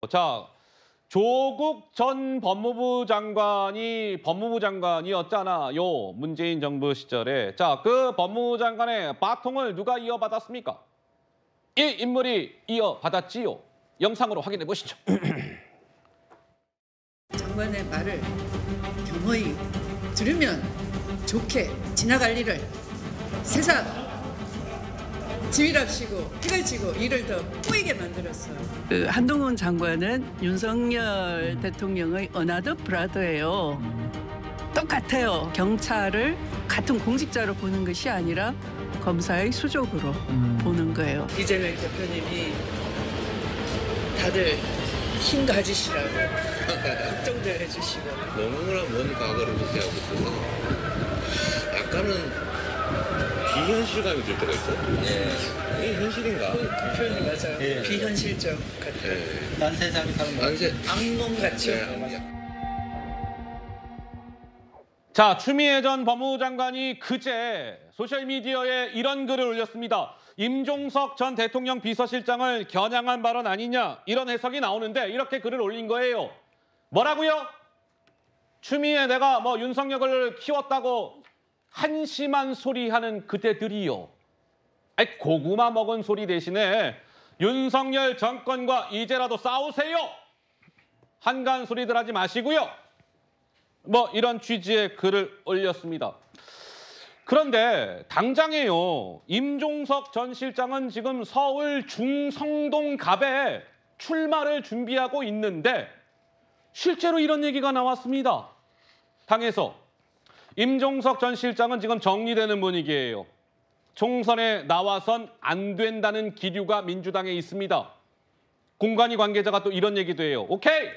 자, 조국 전 법무부 장관이었잖아요. 문재인 정부 시절에. 자, 그 법무부 장관의 바통을 누가 이어받았습니까? 이 인물이 이어받았지요. 영상으로 확인해 보시죠. 장관의 말을 경허히 들으면 좋게 지나갈 일을 세상 지휘랍시고 피가 지고 일을 더 꼬이게 만들었어요. 한동훈 장관은 윤석열 대통령의 어나더 브라더예요. 똑같아요. 경찰을 같은 공직자로 보는 것이 아니라 검사의 수족으로 보는 거예요. 이재명 대표님이 다들 힘 가지시라고 걱정들 해주시고 너무나 먼 과거를 얘기하고 있어서 약간은 비현실감이 들 때가 있어요. 이게 현실인가? 그 표현이 맞아요. 예. 비현실적 같아요. 난 세상에 사는 거. 악몽 같죠. 자, 추미애 전 법무부 장관이 그제 소셜미디어에 이런 글을 올렸습니다. 임종석 전 대통령 비서실장을 겨냥한 발언 아니냐 이런 해석이 나오는데 이렇게 글을 올린 거예요. 뭐라고요? 추미애 내가 뭐 윤석열을 키웠다고 한심한 소리 하는 그대들이요. 아이, 고구마 먹은 소리 대신에 윤석열 정권과 이제라도 싸우세요. 한간 소리들 하지 마시고요. 뭐 이런 취지의 글을 올렸습니다. 그런데 당장에요. 임종석 전 실장은 지금 서울 중성동갑에 출마를 준비하고 있는데 실제로 이런 얘기가 나왔습니다. 당에서 임종석 전 실장은 지금 정리되는 분위기예요. 총선에 나와선 안 된다는 기류가 민주당에 있습니다. 공관위 관계자가 또 이런 얘기도 해요. 오케이!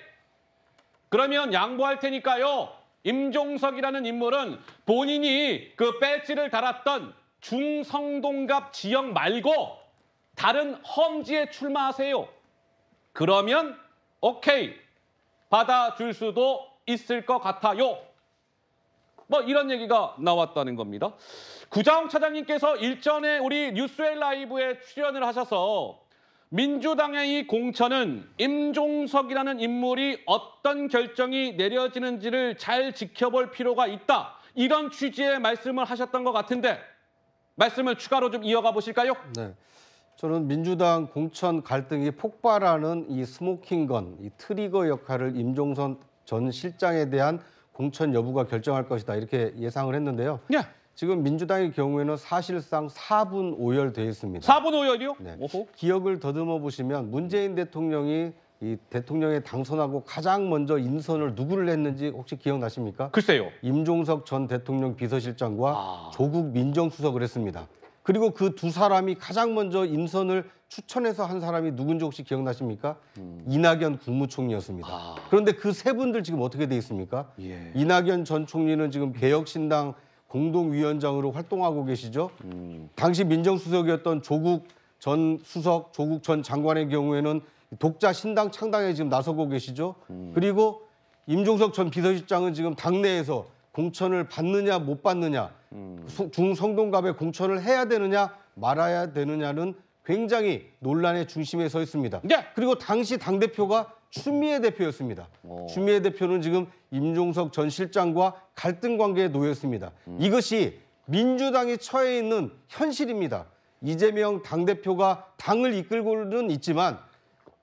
그러면 양보할 테니까요. 임종석이라는 인물은 본인이 그 배지를 달았던 중성동갑 지역 말고 다른 험지에 출마하세요. 그러면 오케이, 받아줄 수도 있을 것 같아요. 뭐 이런 얘기가 나왔다는 겁니다. 구자홍 차장님께서 일전에 우리 뉴스웰 라이브에 출연을 하셔서 민주당의 이 공천은 임종석이라는 인물이 어떤 결정이 내려지는지를 잘 지켜볼 필요가 있다. 이런 취지의 말씀을 하셨던 것 같은데 말씀을 추가로 좀 이어가 보실까요? 네, 저는 민주당 공천 갈등이 폭발하는 이 스모킹건, 이 트리거 역할을 임종선 전 실장에 대한 공천 여부가 결정할 것이다 이렇게 예상을 했는데요. 네. 지금 민주당의 경우에는 사실상 4분 오열돼 있습니다. 4분 오열이요? 네. 오호. 기억을 더듬어 보시면 문재인 대통령이 이 대통령에 당선하고 가장 먼저 인선을 누구를 했는지 혹시 기억나십니까? 글쎄요. 임종석 전 대통령 비서실장과 조국 민정수석을 했습니다. 그리고 그 두 사람이 가장 먼저 인선을 추천해서 한 사람이 누군지 혹시 기억나십니까? 이낙연 국무총리였습니다. 그런데 그 세 분들 지금 어떻게 돼 있습니까? 예. 이낙연 전 총리는 지금 개혁신당 공동위원장으로 활동하고 계시죠. 당시 민정수석이었던 조국 전 수석, 조국 전 장관의 경우에는 독자 신당 창당에 지금 나서고 계시죠. 그리고 임종석 전 비서실장은 지금 당내에서 공천을 받느냐 못 받느냐, 중성동갑에 공천을 해야 되느냐 말아야 되느냐는 굉장히 논란의 중심에 서 있습니다. 네. 그리고 당시 당대표가 추미애 대표였습니다. 추미애 대표는 지금 임종석 전 실장과 갈등 관계에 놓였습니다. 이것이 민주당이 처해 있는 현실입니다. 이재명 당대표가 당을 이끌고는 있지만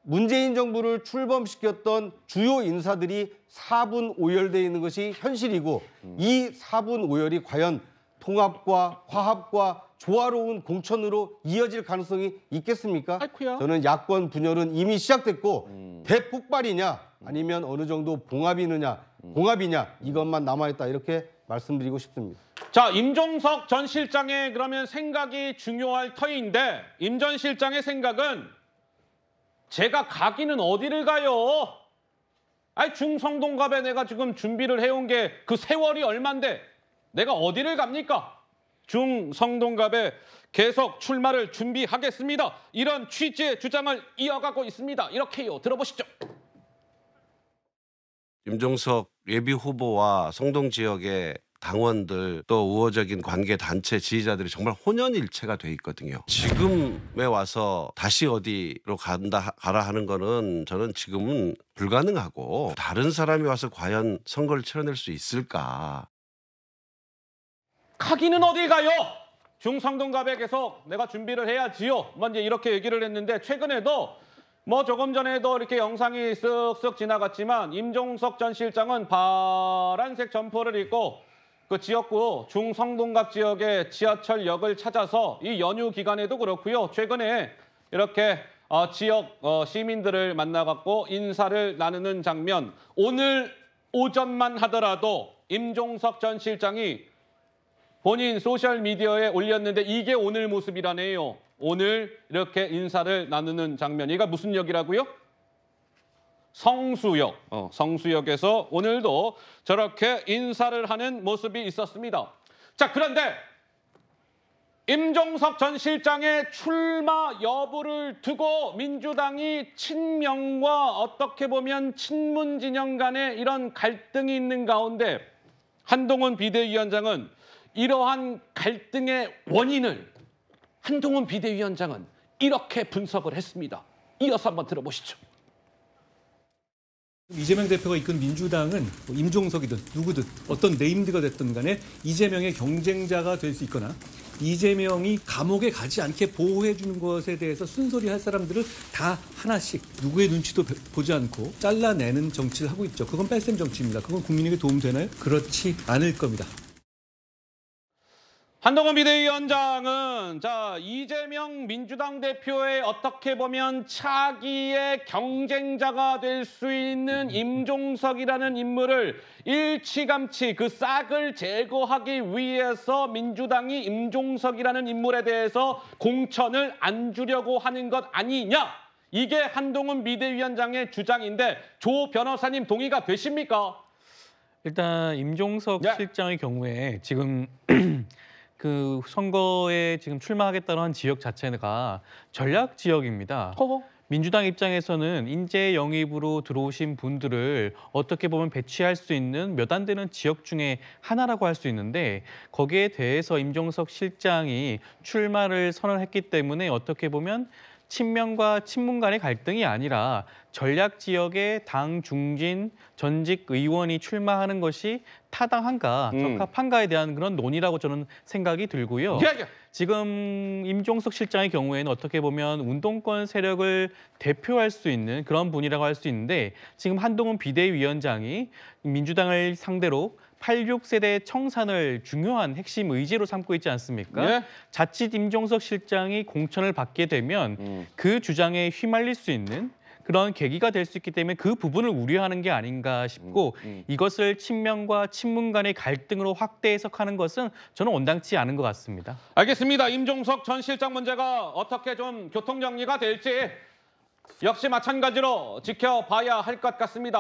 문재인 정부를 출범시켰던 주요 인사들이 4분 오열돼 있는 것이 현실이고 이 4분 오열이 과연 통합과 화합과 조화로운 공천으로 이어질 가능성이 있겠습니까? 아이쿠야. 저는 야권 분열은 이미 시작됐고 대폭발이냐 아니면 어느 정도 봉합이냐 이것만 남아있다 이렇게 말씀드리고 싶습니다. 자, 임종석 전 실장의 그러면 생각이 중요할 터인데 임 전 실장의 생각은 제가 가기는 어디를 가요? 아니 중성동갑에 내가 지금 준비를 해온 게 그 세월이 얼만데 내가 어디를 갑니까? 중성동갑에 계속 출마를 준비하겠습니다. 이런 취지의 주장을 이어가고 있습니다. 이렇게요. 들어보시죠. 임종석 예비 후보와 성동 지역의 당원들 또 우호적인 관계 단체 지지자들이 정말 혼연일체가 돼 있거든요. 지금에 와서 다시 어디로 가라 하는 거는 저는 지금은 불가능하고 다른 사람이 와서 과연 선거를 치러낼 수 있을까? 가기는 어딜 가요? 중성동갑에 계속 내가 준비를 해야지요. 먼저 이렇게 얘기를 했는데 최근에도 뭐 조금 전에도 이렇게 영상이 쓱쓱 지나갔지만 임종석 전 실장은 파란색 점퍼를 입고 그 지역구 중성동갑 지역의 지하철역을 찾아서 이 연휴 기간에도 그렇고요. 최근에 이렇게 지역 시민들을 만나갖고 인사를 나누는 장면. 오늘 오전만 하더라도 임종석 전 실장이 본인 소셜미디어에 올렸는데 이게 오늘 모습이라네요. 오늘 이렇게 인사를 나누는 장면. 이가 무슨 역이라고요? 성수역. 성수역에서 오늘도 저렇게 인사를 하는 모습이 있었습니다. 자, 그런데 임종석 전 실장의 출마 여부를 두고 민주당이 친명과 어떻게 보면 친문 진영 간에 이런 갈등이 있는 가운데 한동훈 비대위원장은 이러한 갈등의 원인을 한동훈 비대위원장은 이렇게 분석을 했습니다. 이어서 한번 들어보시죠. 이재명 대표가 이끈 민주당은 뭐 임종석이든 누구든 어떤 네임드가 됐든 간에 이재명의 경쟁자가 될 수 있거나 이재명이 감옥에 가지 않게 보호해 주는 것에 대해서 순소리 할 사람들을 다 하나씩 누구의 눈치도 보지 않고 잘라내는 정치를 하고 있죠. 그건 뺄셈 정치입니다. 그건 국민에게 도움되나요? 그렇지 않을 겁니다. 한동훈 비대위원장은 이재명 민주당 대표의 어떻게 보면 차기의 경쟁자가 될 수 있는 임종석이라는 인물을 일찌감치 그 싹을 제거하기 위해서 민주당이 임종석이라는 인물에 대해서 공천을 안 주려고 하는 것 아니냐? 이게 한동훈 비대위원장의 주장인데 조 변호사님 동의가 되십니까? 일단 임종석 실장의 경우에 지금 그 선거에 지금 출마하겠다는 한 지역 자체가 전략 지역입니다. 민주당 입장에서는 인재 영입으로 들어오신 분들을 어떻게 보면 배치할 수 있는 몇 안 되는 지역 중에 하나라고 할 수 있는데 거기에 대해서 임종석 실장이 출마를 선언했기 때문에 어떻게 보면 친명과 친문 간의 갈등이 아니라 전략 지역의 당 중진 전직 의원이 출마하는 것이 타당한가, 적합한가에 대한 그런 논의라고 저는 생각이 들고요. 지금 임종석 실장의 경우에는 어떻게 보면 운동권 세력을 대표할 수 있는 그런 분이라고 할 수 있는데 지금 한동훈 비대위원장이 민주당을 상대로 86세대 청산을 중요한 핵심 의제로 삼고 있지 않습니까? 예? 자칫 임종석 실장이 공천을 받게 되면 그 주장에 휘말릴 수 있는 그런 계기가 될 수 있기 때문에 그 부분을 우려하는 게 아닌가 싶고 이것을 친명과 친문 간의 갈등으로 확대 해석하는 것은 저는 온당치 않은 것 같습니다. 알겠습니다. 임종석 전 실장 문제가 어떻게 좀 교통정리가 될지 역시 마찬가지로 지켜봐야 할 것 같습니다.